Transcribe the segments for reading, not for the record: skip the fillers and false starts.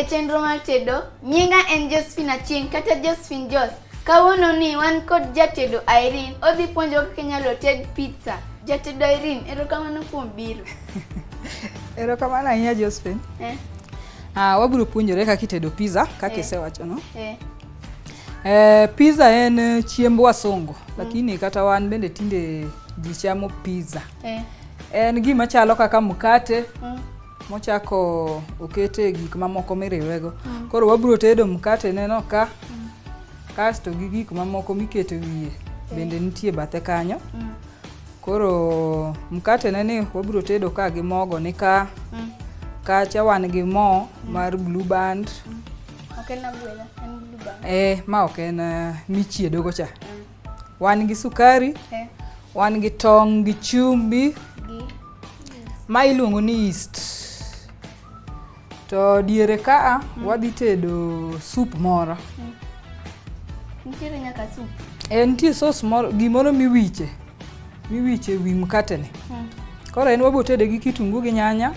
e chenro mar tedo. Nyinga en Josephine Achieng kata Josephine Jos. Kawuono ni wan kod jatedo Irene. Odhi puonjo kaka inyalo ted pizza. Jatedo Irene, erokamano kuom biro. Erokamano ahinya Josephine. Wabiro puonjore kaka itedo pizza kaka isewacho no. Pizza en chiemb wasungu, lakini kata wan bende tinde ji chamo pizza. En gima chalo kaka mkate mochako okete gik mamoko miriwego. Koro wabiro tedo mkate neno ka kasto gi gik mamoko mikete wiye bende nitie bathe kanyo. Koro mkate neni wabiro tedo ka gi mogo ni ka kacha wan gi mo mar Blue Band. Okena gwela, en Blue Band. Ma oken michiedo go cha. Wan gi sukari, wan gi tong' gi chumbi, ma iluongo ni yeast. To diere ka wadhi tedo soup moro. Nitiere nyaka soup. Nitie sauce moro gimoro miwiche wi mkate ni. Koro en wabiro tede gi kitungu gi nyanya,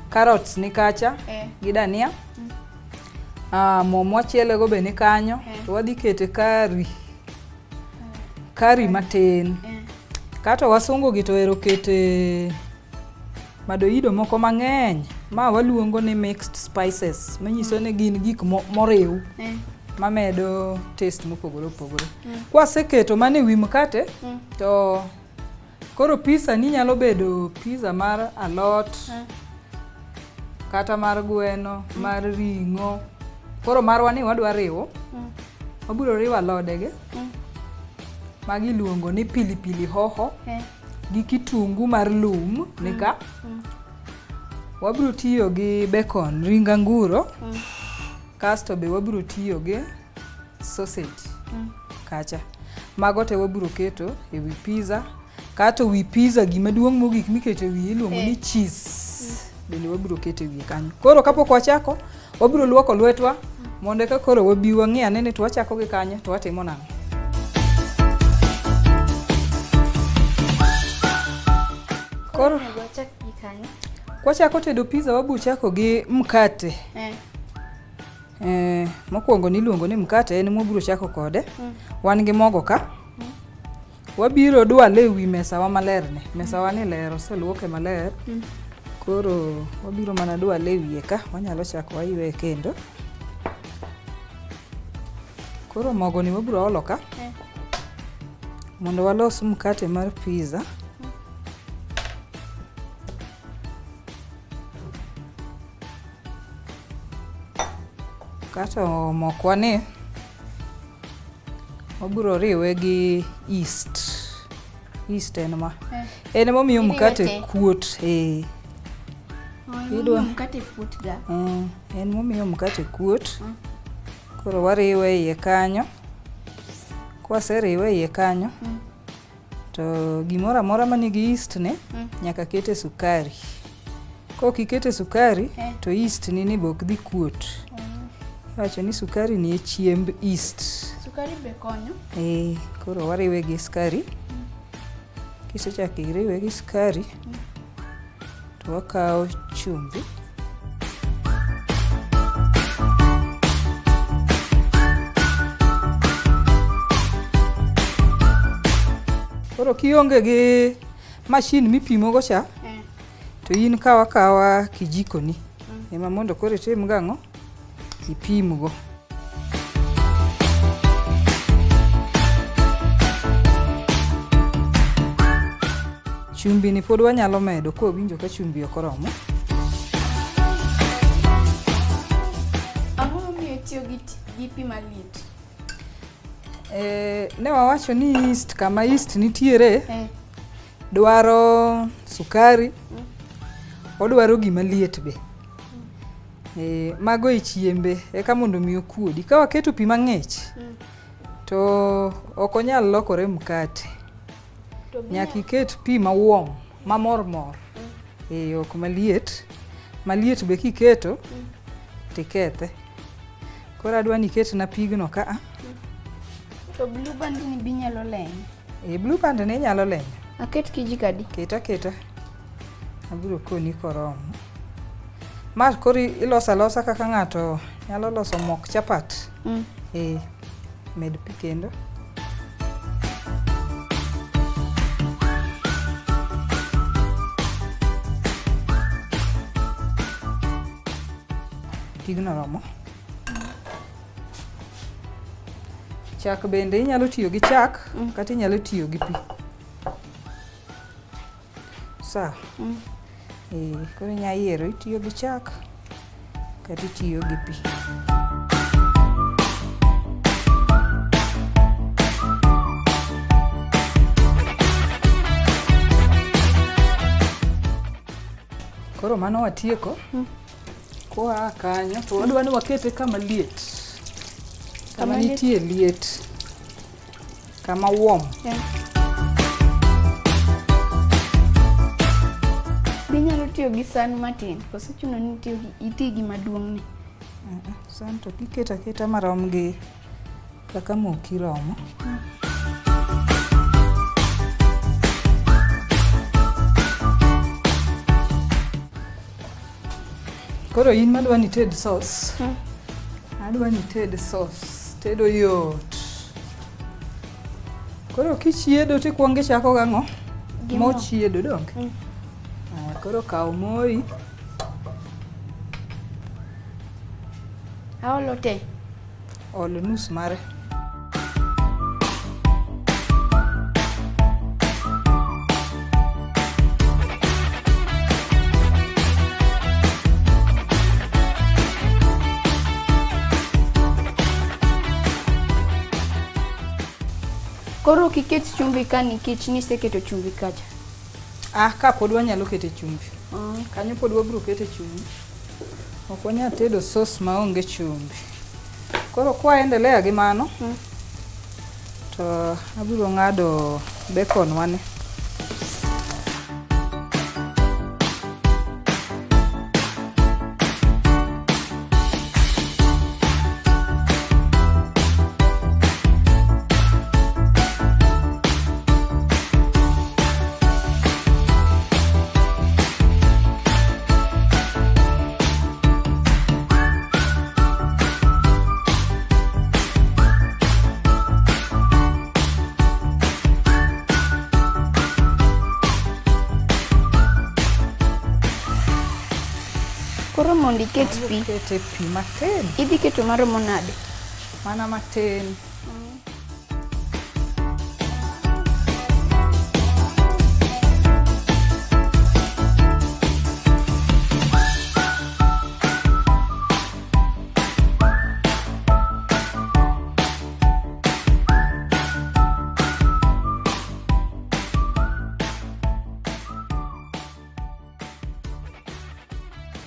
carrots ni kacha, gi dania. Mo mochiele go be ni kanyo, to wadhi kete kari matin. Kato wasungu gi to ero kete madoido moko mang'eny ma waluongo ni mixed spices, manyiso ni gin gik moriw mamedo taste mopogore opogore. Kwaseketo mane wi mkate to koro pizza ni nyalo bedo pizza mar alot kata mar gweno, mar ring'o. Koro marwa ni wadwa riwo. Wabiro riwo alodege magi luongo ni pilipili hoho gi kitungu mar lum nika. Wabiro tiyo gi bacon, ring anguro. Kasto be wabiro tiyo gi sausage kacha. Mago te wabiro keto e wi pizza. Kato wi pizza gima duong' mogik mikete wi iluongo ni cheese. Bende wabiro keto wi kanyo. Koro kapok wachako, wabiro luoko lwetwa mondo ka koro wabi wang'e anene to wachako gi kanyo to watimo nang'o. Koro kwachako tedo pizza wabiro chako gi mkate. Mokwongo niluongo ni mkate en mobiro chako kode. Wan gi mogo ka. Wabiro dwale wi mesa wa maler ne. Mesa wa ni ler, oseluoke maler. Koro wabiro mana dwale wiye ka. Wanyalo chako waywe kendo. Koro mogo ni wabiro olo ka. Mondo walos mkate mar pizza. Kato mokwa ni wabiro riwe gi yeast. Yeast en ma. En momiyo mkate kuot. Idwa mkate kuot ga. En momiyo mkate kuot. Koro wariwe iye kanyo. Kwaseriwe iye kanyo. To gimoro amora manigi yeast ne nyaka kete sukari. Kokikete sukari to yeast ni bok dhi kuot. Wacho ni sukari ni chiemb yeast. Sukari be konyo? Koro wariwe gi sukari. Kisechako riwe gi sukari to wakawo chumbi. Koro kionge gi machine mipimo go cha to in kawa kijiko ni. Ema mondo koro itim gang'o ipim go. Chumbi ni pod wanyalo medo ko winjo ka chumbi okoromo. Ang'o miyo tiyo gi pi maliet? Ne wawacho ni yeast kama yeast nitiere dwaro sukari, odwaro gima liet be. Mago e chiembe eka mondo mi okuodi. Ka waketo pi mang'ich to ok onyal lokore mkate. Nyaka iket pi mawom, mamor. Ok maliet. Maliet be kiketo tikethe. Koro adwa ni iketna pigno ka. To Blue Band ni bi nyalo lenyo? Blue Band ni nyalo lenyo. Aket kijiko adi? Keta. Abiro koni koromo. Ma kori ilosa losa kaka ng'ato nyalo loso mok chapat. Med pi kendo. Pigno romo. Chak bende inyalo tiyo gi chak kata inyalo tiyo gi pi. Sawa. Koro inya yiero itiyo gi chak kata itiyo gi pi. Koro mano watieko. Kwa kanyo to wadwa ni wakete kama liet. Kama nitie liet. Kama warm. Binyalo tiyo gi san matin, koso chuno ni iti gi maduong' ni. San to kiketa keta marom gi kaka moki romo. Koro in madwa ni ted sauce. Adwa ni ted sauce. Tedo yot. Koro kichiedo tikwongo ichako gang'o? Mo chiedo donge? Koro kaw moi. Aolo te. Ol nus mare. Koro kiket chumbi ka nikech niseketo chumbi kacha. Ka pod wanyalo kete chumbi. Kanyo pod wabiro kete chumbi. Ok wanyal tedo sauce maonge chumbi. Koro kwa endelea gi mano. To abiro ng'ado bacon wane. Koro mondo iket pi. Kete pi matin. Idhi keto maromo nade? Mana matin.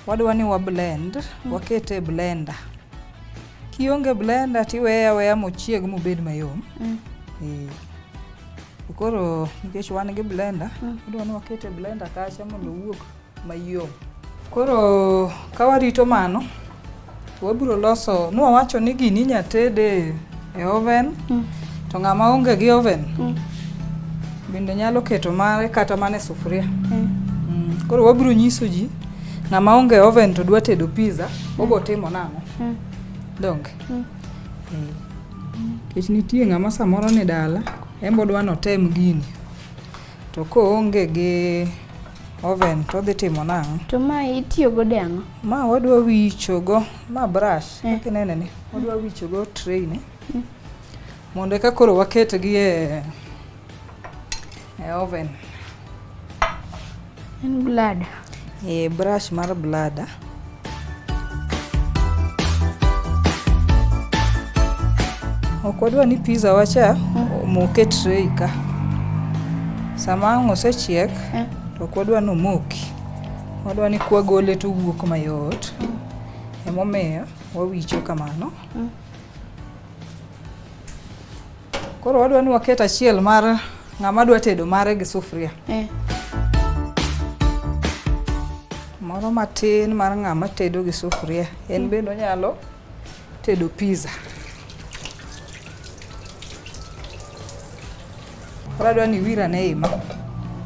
Wadwa ni wa blend, wakete blender. Kionge blender tiweya weya mochieg mobed mayom. Koro nikech wan gi blender, wadwa ni wakete blender kacha mondo owuog mayom. Koro ka warito mano, wabiro loso, wawacho ni gini inya tede e oven, to ng'ama onge gi oven bende nyalo keto mare kata mane sufuria. Koro wabiro nyiso ji ng'ama onge oven to dwa tedo pizza, obo timo nang'o? Donge? Kech nitie ng'ama samoro ni dala, embo dwa notem gini. To koonge gi oven to dhi timo nang'o? To ma itiyo godo ang'o? Ma wadwa wicho go, ma brush, kaka inene ni. Wadwa wicho go tray ni. Mondo eka koro waketgi e oven. En blada. Brush mar blada. Ok wadwa ni pizza wacha moke tray ka. Sama ang' osechiek, to ok wadwa ni omoki. Wadwa ni kwa gole to wuok mayot. Emomiyo wawicho kamano. Koro wadwa ni waket achiel mar ng'ama dwa tedo mare gi sufria. Moro matin mar ng'ama tedo gi sufria. En bende onyalo tedo pizza. Wadwa ni wira ne ima.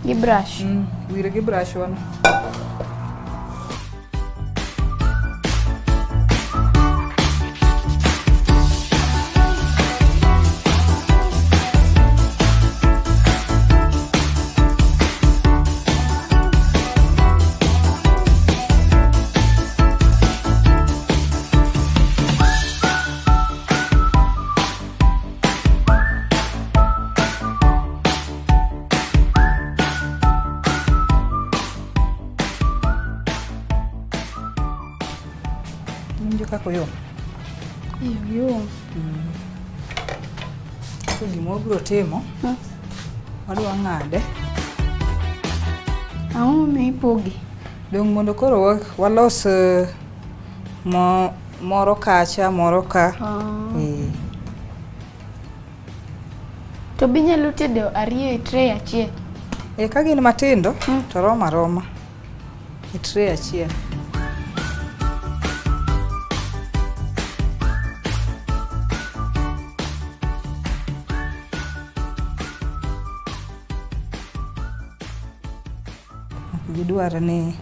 Gi brush. Wira gi brush wan. Winjo kako yom. Yom. So gima wabiro timo, wadwa ng'ade. Ang'o ma ipogi? Dong mondo koro walos moro kacha, moro ka. To binyalo tedo ariyo e tray achiel? Ka gin matindo, to roma aroma e tray achiel. Gidwaro ni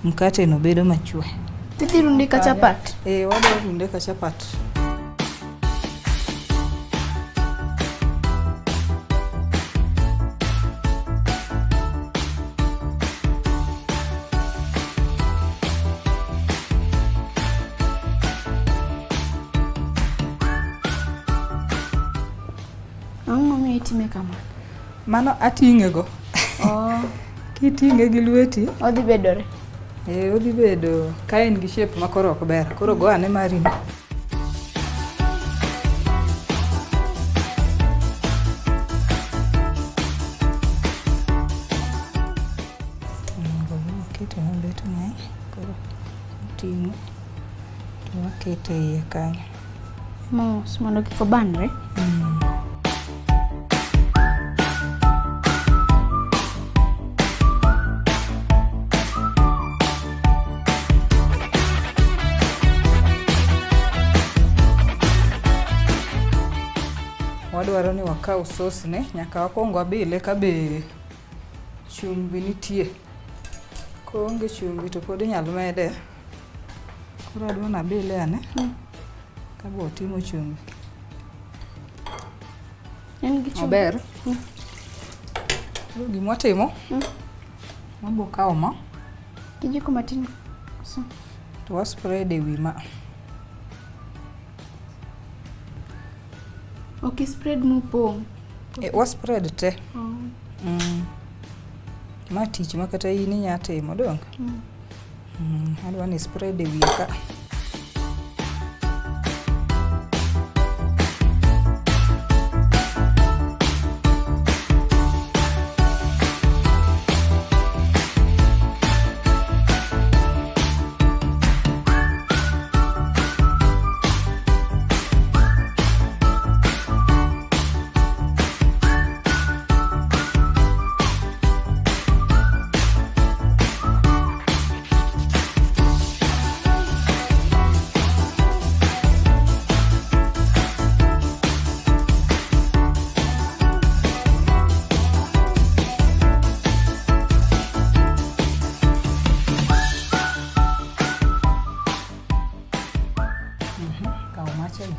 mkate no bedo machwe. Tidhi runde ka chapat? Wadwa runde ka chapat. Ang'o ma itime kama? Mano ating'e go. Kiting'e gi lweti Odhi bedore? Odhi bedo ka en gi shape ma koro ok ber. Koro go ane mari ni. Kete no beto ne koro ting'o to wakete iye kanyo. Mos mondo kik obanre? Wadwaro ni wakaw sauce ne, nyaka wakwong wabile ka be chumbi nitie. Koonge chumbi to pod inyalo mede. Koro adwa nabile ane ka bo timo chumbi. En gi chumbi? Maber. Gima watimo, wabo kawo mo. Kijiko matin. To waspread e wi ma. Ok spread mopong'? Waspread te. Ma tich ma kata in inya timo dong. Adwa ni spread e wiye ka.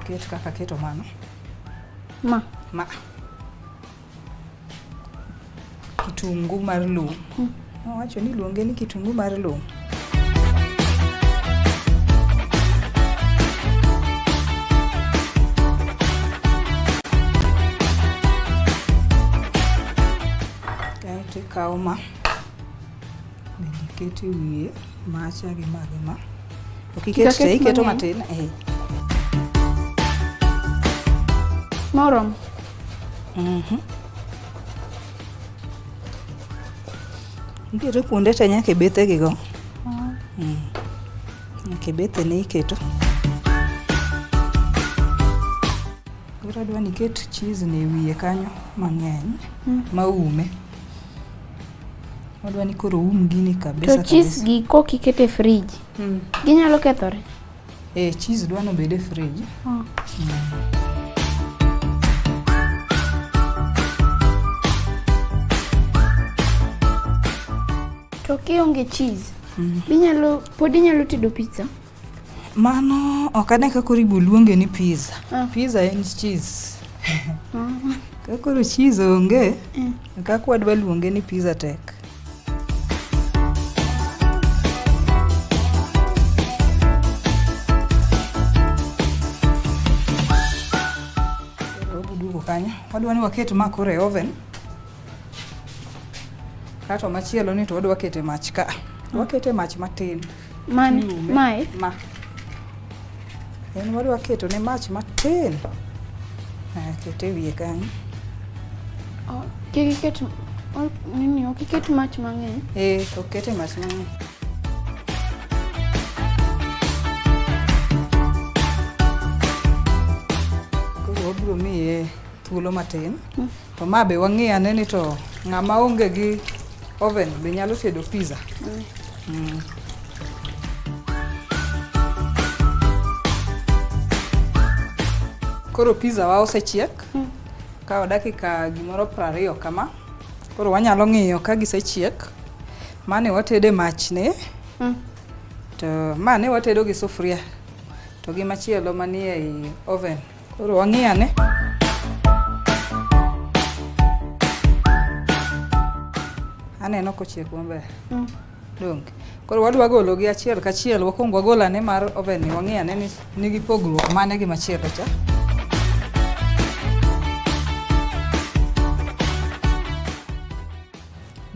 Ket kaka keto mano. Ma. Kitungu mar lum. Wacho ni luonge ni kitungu mar lum. Kaito ikawo ma. Bende iketo wiye macha gi magi ma. Ok iket te, iketo matin. Morom. Iketo kuonde te nyaka bethe gi go. Nyaka bethe ne iketo. Koro adwa ni iket cheese ne wiye kanyo mang'eny maume. Adwa ni koro um gini kabisa. To cheese gi kok ikete fridge. Ginyalo kethore? Cheese dwa no bede fridge. To kionge cheese, pod inyalo tedo pizza? Mano ok ane kaka ribo luonge ni pizza. Pizza en cheese. Kaka cheese onge, kaka wadwa luonge ni pizza tek. Obudugo kanyo. Wadwa ni waket ma koro e oven. Kato machielo ni to wadwa kete mach ka. Wakete mach matin. Mae? Ma. En wadwa keto ne mach matin. Kete wiye kanyo. Kiket nini okiket mach mang'eny? Okete mach mang'eny. Koro wabiro miye thuolo matin. To ma be wang'i ane ni to ng'ama onge gi oven be nyalo tedo pizza. Koro pizza wa osechiek. Kao dakika gimoro 20 kama. Koro wanyalo ng'iyo ka gisechiek. Mane watede mach ne. To mane watedo gi sufria. To gi machielo manie ei oven. Koro wang'iyane. Aneno kochiek maber. Dong. Koro wadwa golo gi achiel kachiel. Wakuongo wagolane mar oven ni. Wang'iyane ni nigi pogruok mane gi machielo cha.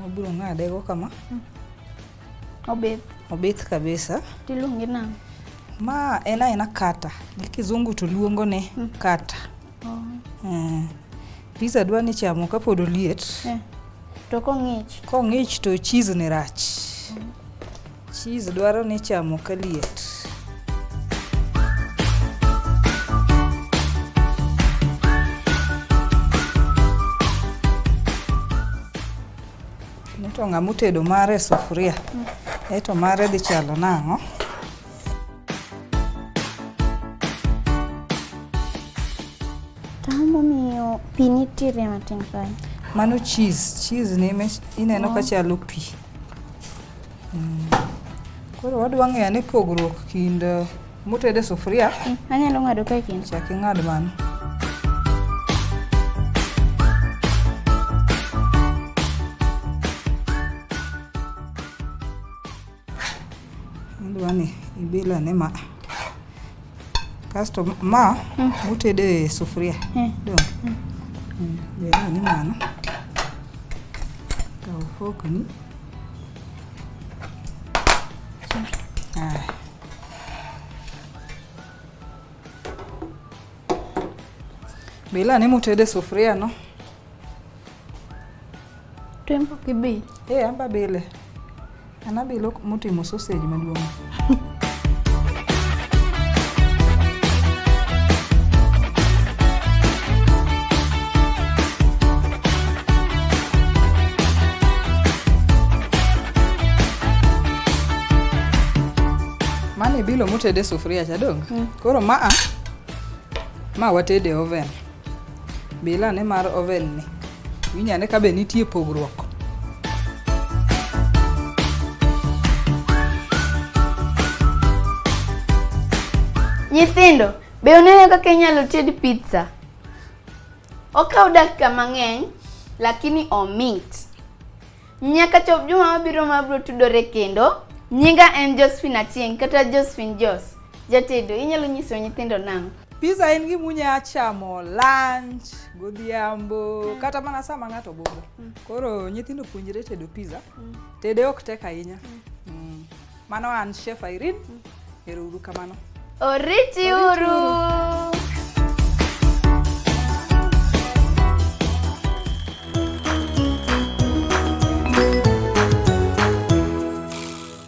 Wabiro ng'ade go kama. Obith kabisa. Tiluonge nang'o? Ma ena kata. Gi kizungu to luongo ne kata. Pizza dwa ni chamo kapod oliet. To kong'ich? Kong'ich to cheese ni rach. Cheese dwaro ni chamo kaliet. Nito ng'amu tedo mare sufuria. Eto mare dhi chalo nang'o? Tamo miyo pi nitiere matin kae. Mano cheese. Cheese ni ineno ka chalo pi. Koro wadwa ng'eyo ni pogruok kind motede sufuria. Anyalo ng'ado kae kendo. Chak ing'ad mano. Adwa ni ibilane ma. Kasto ma motede sufuria. Dong. Bero ni mano. Kao fork ni. Bila ni motede sufuria no. Tempo kibi. Amba bile. Anabilo motimo sausage maduong'. Mane bilo motede sufuria cha dong. Koro ma watede oven. Bila ne mar oven ni. Winyane ka be nitie pogruok. Nyithindo, be uneno kaka inyalo ted pizza? Okaw dakika mang'eny, lakini omit. Nyaka chop juma mabiro mabiro tudore kendo. Nyinga en Josephine Achieng' kata Josephine Jos. Jatedo, inyalo nyiso nyithindo nang'o? Pizza en gimunya chamo lunch, godhiambo, kata mana sama ng'ato bobo. Koro nyithindo puonjre tedo pizza. Tede ok tek ahinya. Mano an chef Irene. Ero uru kamano. Oriti uru.